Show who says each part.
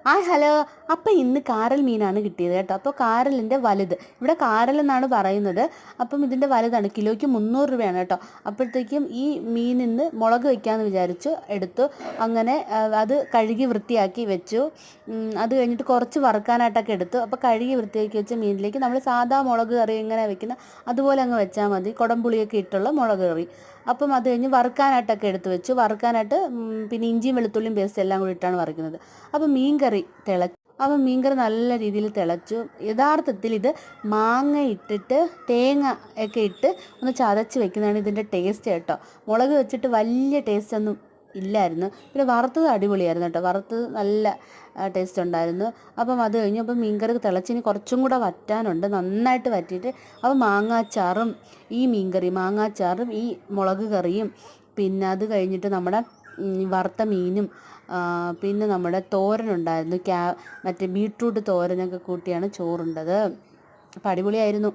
Speaker 1: Hello. അപ്പം ഇന്ന് carol മീനാണ് കിട്ടിയത് കേട്ടോ. അപ്പോൾ കാരലിൻ്റെ വലുത്, ഇവിടെ കാരൽ എന്നാണ് പറയുന്നത്. അപ്പം ഇതിൻ്റെ വലുതാണ്, കിലോയ്ക്ക് 300 രൂപയാണ് കേട്ടോ. അപ്പോഴത്തേക്കും ഈ മീനിന്ന് മുളക് വയ്ക്കാമെന്ന് വിചാരിച്ചു, എടുത്തു. അങ്ങനെ അത് കഴുകി വൃത്തിയാക്കി വെച്ചു. അത് കഴിഞ്ഞിട്ട് കുറച്ച് വറുക്കാനായിട്ടൊക്കെ എടുത്തു. അപ്പോൾ കഴുകി വൃത്തിയാക്കി വെച്ച മീനിലേക്ക് നമ്മൾ സാധാ മുളക് കറി എങ്ങനെ വെക്കുന്ന അതുപോലെ അങ്ങ് വെച്ചാൽ മതി, കുടംപുളിയൊക്കെ ഇട്ടുള്ള മുളക് കറി. അപ്പം അത് കഴിഞ്ഞ് വറുക്കാനായിട്ടൊക്കെ എടുത്ത് വെച്ചു. വറുക്കാനായിട്ട് പിന്നെ ഇഞ്ചിയും വെളുത്തുള്ളിയും പേസ്റ്റ് എല്ലാം കൂടി ഇട്ടാണ് വറുക്കുന്നത്. അപ്പം മീൻകറി നല്ല രീതിയിൽ തിളച്ചു. യഥാർത്ഥത്തിൽ ഇത് മാങ്ങ ഇട്ടിട്ട് തേങ്ങ ഒക്കെ ഇട്ട് ഒന്ന് ചതച്ച് വെക്കുന്നതാണ് ഇതിൻ്റെ ടേസ്റ്റ് കേട്ടോ. മുളക് വെച്ചിട്ട് വലിയ ടേസ്റ്റ് ഒന്നും ഇല്ലായിരുന്നു. പിന്നെ വറുത്തത് അടിപൊളിയായിരുന്നു കേട്ടോ, വറുത്തത് നല്ല ടേസ്റ്റ് ഉണ്ടായിരുന്നു. അപ്പം അത് കഴിഞ്ഞപ്പോൾ മീൻകറി തിളച്ചിനി കുറച്ചും കൂടെ വറ്റാനുണ്ട്, നന്നായിട്ട് വറ്റിയിട്ട്. അപ്പം മാങ്ങാച്ചാറും ഈ മുളക് കറിയും, പിന്നെ അത് കഴിഞ്ഞിട്ട് നമ്മുടെ വറുത്ത മീനും, പിന്നെ നമ്മുടെ തോരനുണ്ടായിരുന്നു, മറ്റേ ബീട്രൂട്ട് തോരനൊക്കെ കൂട്ടിയാണ് ചോറുണ്ടത്. അപ്പം അടിപൊളിയായിരുന്നു.